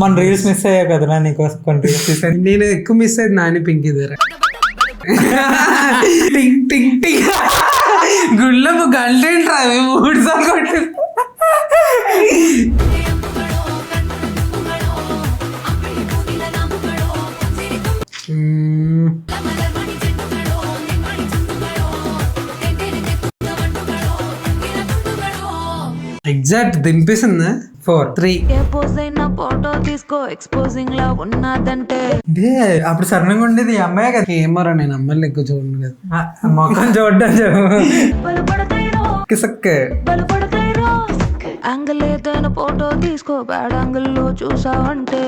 మన reels miss అయ్యా కదరా నీకోసం కొన్ని రీల్స్. నేను ఎక్కువ మిస్ అయ్యింది నాని పింక్ దగ్గర. టింగ్ టింగ్ టింగ్ గుళ్ళకు గంట 3 సార్లు కొట్టి. ఎగ్జాక్ట్ దింపేసిందా 4 3. ఫోటో తీసుకో ఎక్స్పోజింగ్ లా ఉన్నదంటే అప్పుడు సరణంగా ఉండేది ఈ అమ్మాయి కదా. ఏమోరా నేను అమ్మాయిలు ఎక్కువ చూడను కదా. మొఖం చూడడం కిసక్ యాంగిల్ ఏదైనా ఫోటో తీసుకో బ్యాడ్ యాంగిల్ లో చూసావంటే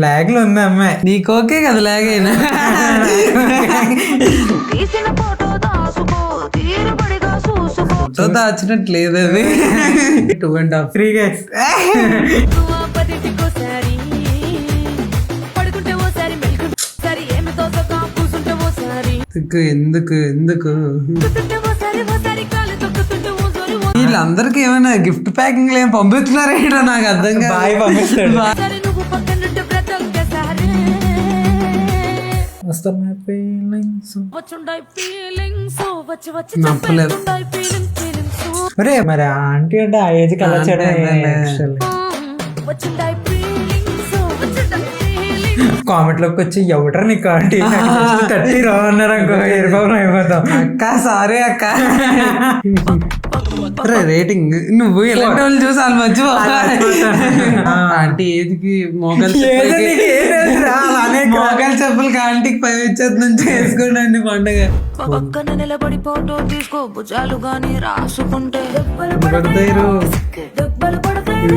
లాగ్ లో ఉంది అమ్మాయి. నీకు ఓకే కదా లాగైనా. తీసిన ఫోటో దాసుకో తీరుబడిగా చూసుకో. ఫోటో దాచినట్టు లేదు అది. 2.5 3 గైస్. పదింటికోసారి పడుకుంటే ఓసారి మెల్కుంటే ఏమి తోసక కూసుంటే ఓసారి ఎందుకు కూతుంటే ఓసారి ఓసారి కాలు తొక్కుతుంటే ఓసారి వీళ్ళందరికి ఏమైనా గిఫ్ట్ ప్యాకింగ్ ఏం పంపిస్తున్నారేటో నాకు అర్థం కాదు. బాయ్ పంపిస్తాడు. ఓసారి నువ్వు పక్కనుంటే ప్రతి ఒక్కసారి వస్తున్నాయి ఫీలింగ్స్. వచ్చుండాయి ఫీలింగ్స్ వచ్చి వచ్చి నప్పలేదు. చెప్పేస్తుండాయి ఫీలింగ్స్ ఒరే మరి ఆంటీ అంటే ఆ ఏజ్ కి అలా చేయడం వచ్చుండాయి ఫీలింగ్స్ వచ్చుండాయి ఫీలింగ్స్. కామెంట్ లోకి వచ్చి ఎవడరా నీకు ఆంటీ 30 రా అన్నారు అనుకో ఎరుబాబు అయిపోతాం. అక్క సారీ అక్క. రేటింగ్ నువ్వు ఎలాంటి వాళ్ళు చూసి వాళ్ళు మర్చిపో. ఆంటీ ఏదికి మోకాలు చెప్పులకి ఆంటీకి 5 ఇచ్చేది నుంచి వేసుకోండి పండుగ. పక్కన నిలబడి ఫోటో తీసుకో భుజాలు గాని రాసుకుంటే పడతారు. దెబ్బలు పడతాయి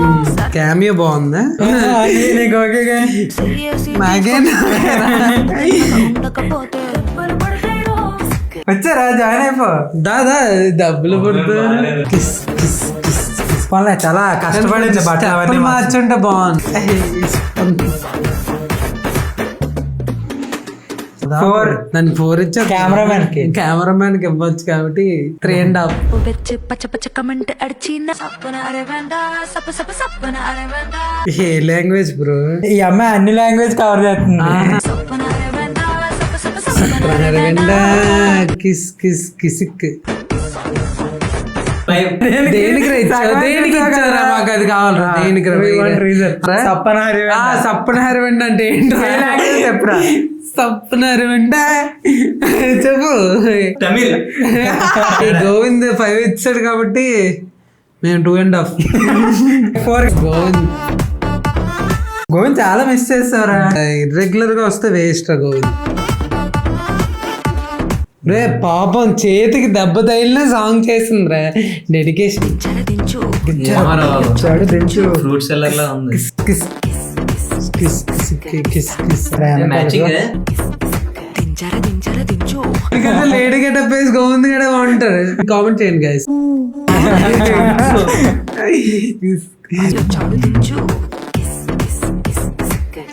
క్యామియో బాగుందా? నీకు ఓకేగా? ఉండకపోతే దెబ్బలు పడతాయి వచ్చారా జాయిన్ అయిపో. దాదా డబ్బులు పడతారు. పర్లే చాలా కష్టపడింది బట్టలు అవన్నీ మార్చుంటే బాగుంది. 4 దాన్ని 4 ఇచ్చా. కెమెరామ్యాన్ కి ఇవ్వచ్చు కాబట్టి 3.5. వెచ్చి పచ్చ పచ్చ కమెంట్ అడిచిన సప్పన అరవండా సప్ప సప్ప సప్పన అరవండా ఏ లాంగ్వేజ్ బ్రో? ఈ అమ్మాయి అన్ని లాంగ్వేజ్ కవర్ చేస్తుంది. సప్పన అరవండా సప్ప సప్ప సప్పన అరవిందా కిస్ కిస్ కిసిక్. దేనికి ఇచ్చారా? మాకు అది కావాలరా. దేనికి సప్పన అరవింద అంటే ఏంటో చెప్పరా? సప్పన అరవింద చెప్పు. తమిళ్. గోవింద్ 5 ఇచ్చాడు కాబట్టి మేము 2.5. 4. గోవింద్ గోవింద్ చాలా మిస్ చేస్తారా? ఇర్రెగ్యులర్ గా వస్తే వేస్ట్ రా గోవింద్. రే పాపం చేతికి దెబ్బ తగిలిన సాంగ్ చేసింది రా. డెడికేషన్. ఫ్రూట్ సెల్లర్ లా ఉంది. మ్యాచింగ్ దించర దించర దించు లేడీ గెటప్ వేసి గోవింద్ గడ బాగుంటారు. కామెంట్ చేయండి గైస్. చాడు దించు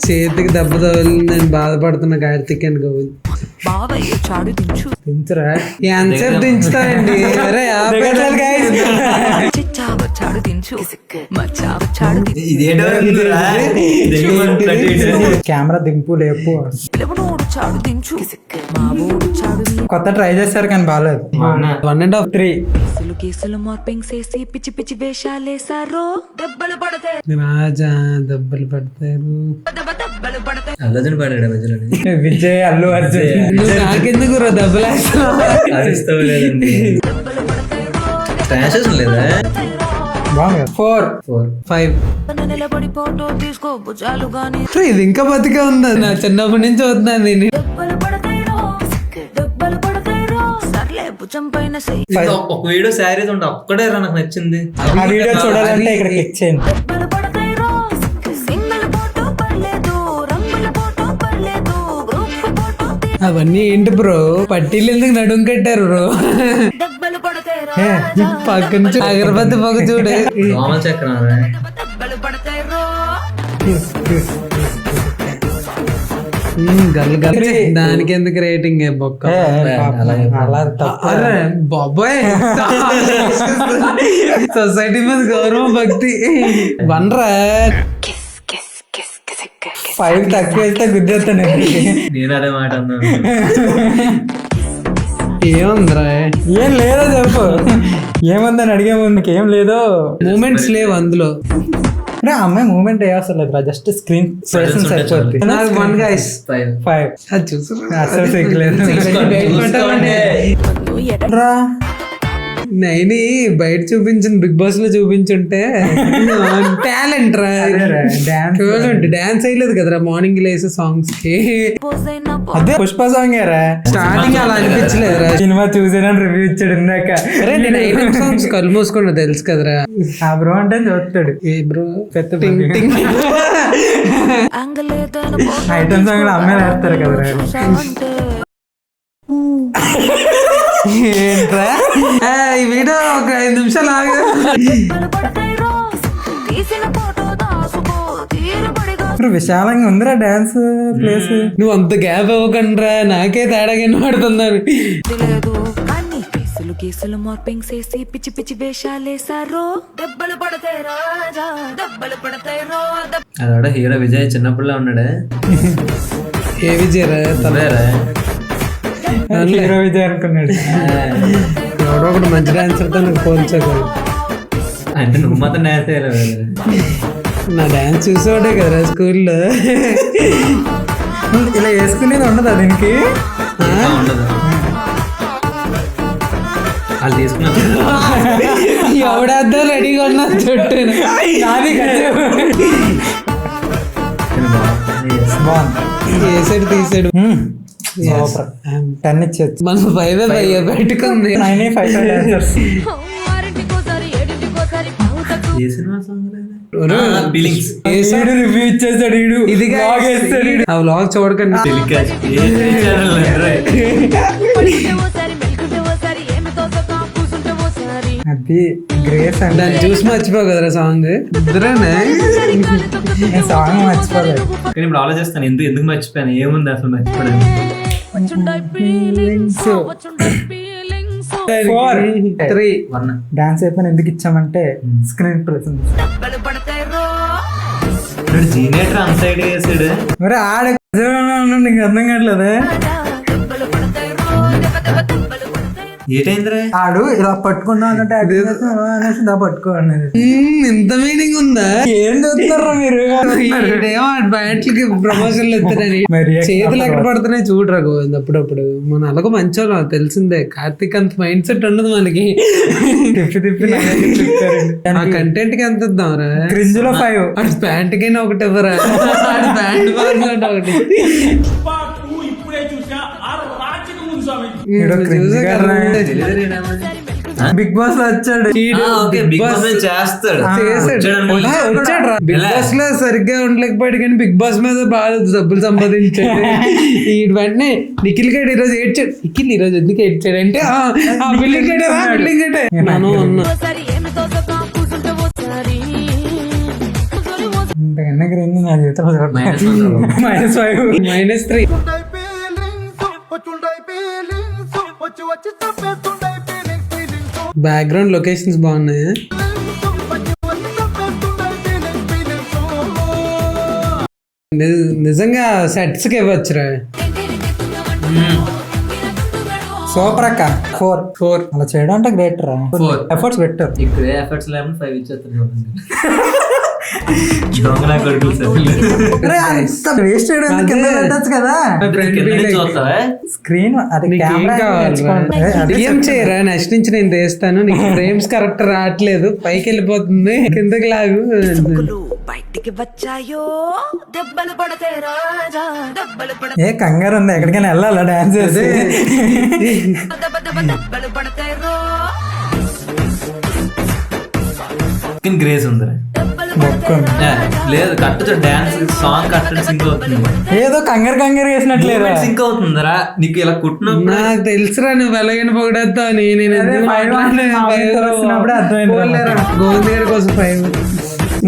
చేతికి దెబ్బ తగిలిందని బాధపడుతున్న కార్తిక్ అండ్ గోవింద్. బావయ్య చాడు దించు దించరా? ఎంతసేపు దించుతారండి? చిచ్చావ చాడు దించు మచ్చావ చాడు కెమెరా దింపు లేపు. పిలవనోడు చాడు దించు మావోడు చాడు కొత్త ట్రై చేశారు కానీ బాగాలేదు. 1.5 3. కేసులు మార్పింగ్ చేసి పిచ్చి పిచ్చి వేషాలేసారో దెబ్బలు పడతాయి రాజా దెబ్బలు పడతారు. దెబ్బలు పడతాయి. అల్లజన్ పాడాడు మధ్యలో. విజయ్ అల్లు అర్జున్. నువ్వు నాకెందుకు దెబ్బలు అరుస్తావు లేదండి. స్టాషెస్ లేదా? 4 5. నిలబడి ఫోటో తీసుకో భుజాలు గాని ఇది ఇంకా బతికే ఉందా? నా చిన్నప్పటి నుంచి వస్తున్నాను నేను. దెబ్బలు పడతాయి సర్లే భుజం పైన ఒక వీడియో శారీస్ ఉంటే ఒక్కడే రా నాకు నచ్చింది. ఆ వీడియో చూడాలంటే ఇక్కడ క్లిక్ చేయండి. దెబ్బలు పడతాయి సింగిల్ ఫోటో పర్లేదు రంగుల ఫోటో పర్లేదు గ్రూప్ ఫోటో అవన్నీ ఏంటి బ్రో? పట్టీలు ఎందుకు నడుం కట్టారు బ్రో? దెబ్బలు పడతాయి పక్కన అగరబత్తి పొగ చూడు. దోమల చక్రం. దెబ్బలు పడతాయి గల్ గల్. దానికి ఎందుకు రేటింగ్ బొక్క? అలా తప్ప బాబాయ్ సొసైటీ మీద గౌరవం భక్తి 1 రా. 5 తక్కువ వేస్తే గుద్దేస్తాను. నేను అదే మాట అన్నాను. ఏముందిరా ఏం లేదో చెప్పు. ఏముందని అడిగే ముందు నీకేం లేదో. మూమెంట్స్ లేవు అందులో. అంటే ఆ అమ్మాయి మూమెంట్ ఏ అవసరం లేదు, జస్ట్ స్క్రీన్ ప్రెసెన్స్ సరిపోద్ది. నాకు 1 guys 5 అది చూసు అసలు సిగ్గులేదు. రా నైని బయట చూపించిన బిగ్ బాస్ లో చూపించుంటే టాలెంట్ రా. డాన్స్ అయ్యలేదు కదరా మార్నింగ్ లేసే సాంగ్స్ కి. అదే పుష్ప సాంగ్ రా. స్టార్టింగ్ అలా అనిపించలేదురా. సినిమా చూసానని రివ్యూ ఇచ్చాడు ఇందాక. అరే నేను ఐటమ్ సాంగ్స్ కళ్ళు మూసుకున్నా తెలుసు కదరా. ఆ బ్రో అంటే చూస్తాడు. ఏ బ్రో పెద్ద అంగలే ఐటమ్ సాంగ్ లో అమ్మాయిలు వేస్తారు కదరా. ఏంట్రా ఈ వీడియో ఒక 5 నిమిషాలు ఆగు. ఇప్పుడు విశాలంగా ఉందిరా డాన్స్ ప్లేస్. నువ్వు అంత గ్యాప్ ఇవ్వకండ్రా, నాకే తేడాగా వినపడుతుందని. లేదు అన్ని కేసులు మార్పింగ్ చేసి పిచ్చి పిచ్చి వేషాలేసారో. దెబ్బలు పడతాయి రాజా, దెబ్బలు పడతాయి రో. అదాడ హీరో విజయ్ చిన్నప్పుడులో ఉన్నాడే. ఏ విజయరా తనేరా హీరో విజయ్ అనుకున్నాడు. ఎవడో ఒకటి మంచి డాన్సర్ తో నాకు పోల్చగలరు. అంటే నువ్వు మాత్రం డాన్స్ చేయలేవు. నా డాన్స్ చూసేవాడే కదరా స్కూల్లో. ఇలా వేసుకునేది ఉండదా దీనికి? ఉండదు. వాళ్ళు తీసుకున్నా ఎవడద్దో రెడీగా ఉన్నా చుట్టూ నాది బాగుంది. వేసాడు తీసాడు. 10 ఇచ్చేది. మనం 5 పెట్టుకుంది. 9 5 డాన్సర్స్. ఏ సినిమా సాంగ్ రివ్యూ ఇచ్చేసాడు వీడు. ఇది vlog వేస్తాడు వీడు. ఆ వ్లాగ్ చూడకండి. అది గ్రేస్ అంటే దాన్ని చూసి మర్చిపోవు కదరా సాంగ్. ఇద్దరేనే సాంగ్ మర్చిపోలేదు. కానీ ఇప్పుడు ఆలోచిస్తాను ఎందుకు మర్చిపోయాను, ఏముంది అసలు మర్చిపోయాను. 4 3 1 డాన్స్ అయిపోయిన ఎందుకు ఇచ్చామంటే స్క్రీన్ ప్రెసెన్స్. జీనేటర్ అన్ సైడ్ వేసాడు. మరి ఆడ నీకు అర్థం కావట్లేదే. ఏటైందిరా ఆడు ఇలా పట్టుకున్నా అన్నట్టు అనేసి దా పట్టుకో అన్నది. ఇంత మీనింగ్ ఉందా? ఏం చూస్తారా మీరు? బ్యాట్లకి ప్రమోషన్లు ఎత్తారని మరి చేతులు ఎక్కడ పడుతున్నాయి చూడరా గోవింద్. అప్పుడప్పుడు మన అలాగో మంచోళ్ళం తెలిసిందే. కార్తీక్ అంత మైండ్ సెట్ ఉండదు మనకి. తిప్పి ఆ కంటెంట్ కి ఎంత ఇద్దాం రా? క్రింజ్ లో 5. అటు ప్యాంట్ కైనా ఒకటి ఇవ్వరా? ప్యాంట్ బాగుంది ఒకటి. బిగ్ బాస్ లో వచ్చాడు. బిగ్ బాస్ లో సరిగ్గా ఉండలేకపోయాడు కానీ బిగ్ బాస్ మీద బాగా డబ్బులు సంపాదించాడు. ఈ వెంటనే నిఖిల్ గడ్ ఈరోజు ఏడ్చాడు. నిఖిల్ ఈరోజు ఎందుకు ఏడ్చాడు అంటే ఆ బిల్డింగ్ గడే మనం ఉన్నాం. ఇంతకన్నా క్రింజ్ నా జీవితంలో -5 -3. బ్యాక్గ్రౌండ్ లొకేషన్స్ బాగున్నాయి. నిజంగా సెట్స్ కి ఇవ్వచ్చురా. సూపర్ అక్క. 4 అలా చేయడం అంటే గ్రేట్ రా. ఎఫర్ట్స్ పెట్టారు. ఇక్కడ ఎఫర్ట్స్ లేకుండా 5 ఇచ్చేస్తాను. దొంగలా కొడుకులు సార్. వేస్ట్ చేయడం కింద పెట్టచ్చు కదా. స్క్రీన్ అది ఏం చేయరా? నెక్స్ట్ నుంచి నేను తీస్తాను. నీకు ఫ్రేమ్స్ కరెక్ట్ రావట్లేదు, పైకి వెళ్ళిపోతుంది, కిందకి లాగు. బయటికి వచ్చాయో దెబ్బలు పడతాయి రాజా, దెబ్బలు ఏ కంగారు ఉంది, ఎక్కడికైనా వెళ్ళాలా డాన్స్ చేసి? దెబ్బలు పడతాయి రో. గ్రేస్ ఉంది లేదు కట్టు డాన్స్ సాంగ్ కట్టడం సింక్ అవుతుంది. ఏదో కంగారు వేసినట్లేదు సింక్ అవుతుందిరా నీకు ఇలా కుట్టిన. నాకు తెలుసురా నువ్వు వెలగని పొగడతా. నేను గోవింద్ గారి కోసం 5.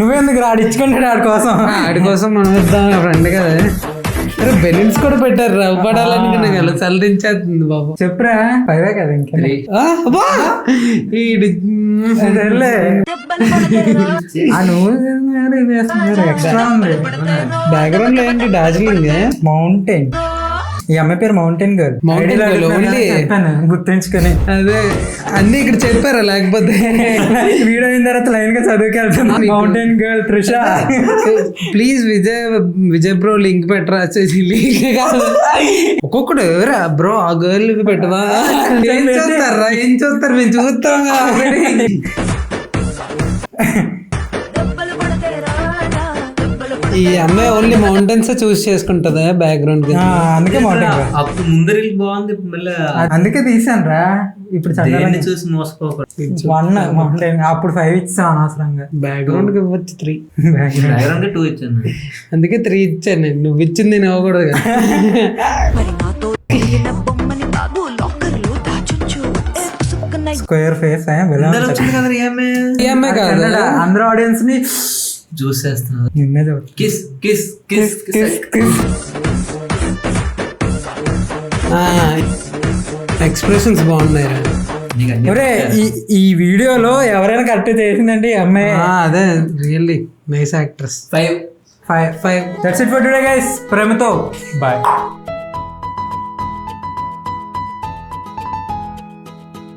నువ్వెందుకు ఆడిచ్చుకుంటాడు ఆడి కోసం? ఆడి కోసం మనం ఇద్దాం ఫ్రెండ్ కదా. బెలూన్స్ కూడా పెట్టారు రవ్వడాలని నాకు చల్లించేస్తుంది బాబు. చెప్పురా 5 కదా ఇంకా ఎక్స్ట్రా ఉంది. బ్యాక్గ్రౌండ్ లో ఏంటి డార్జిలింగ్ మౌంటైన్. ఈ అమ్మాయి పేరు mountain girl. Mountain girl only. చెప్పాను గుర్తుంచుకొని. అదే అన్ని ఇక్కడ చెప్పారా లేకపోతే వీడియో అయిన తర్వాత లైన్ గా చదువుకెళ్తాను. Mountain girl Trisha. Please Vijay bro link పెట్టరా. లింక్ కాదు ఒక్కొక్కడు ఎవరా బ్రో ఆ గర్ల్ పెట్టవా. ఏం చూస్తారా ఏం చూస్తారు మేము చూస్తాం. ఈ అమ్మాయి ఓన్లీ మౌంటైన్స్ చూస్ చేసుకుంటదా బ్యాక్గ్రౌండ్. అందుకే మౌంటైన్ గర్ల్. అప్పుడు ముందర ఇల్లు బాగుంది, ఇప్పుడు మళ్ళీ అందుకే తీసాను రా. ఇప్పుడు దేన్ని చూసి మోసపోకూడదు. 1 మౌంటైన్ అప్పుడు 5 ఇచ్చాను అనవసరంగా. బ్యాక్గ్రౌండ్ కి ఇవ్వచ్చు 3. బ్యాక్గ్రౌండ్ 2 ఇచ్చాను. అందుకే 3 ఇచ్చాను నేను. నువ్వు ఇచ్చింది నేను అవ్వకూడదు కదా. మరి నాతో తిరిగిన బొమ్మని బాబు లాకర్లో దాచొచ్చు. స్క్వేర్ ఫేస్ అందరూ వచ్చింది కదా ఈ అమ్మాయి కాదు అందరూ ఆడియన్స్ ని చూసేస్తున్నారు. నిన్నే చూడు. Kiss kiss kiss kiss. Expressions బాగున్నాయి. నీకు అన్ని ఒరే ఈ వీడియోలో ఎవరైనా కరెక్ట్ చేసిందంటే ఈ అమ్మాయి. అదే really nice actress. 5. That's it for today guys. ప్రేమతో బాయ్.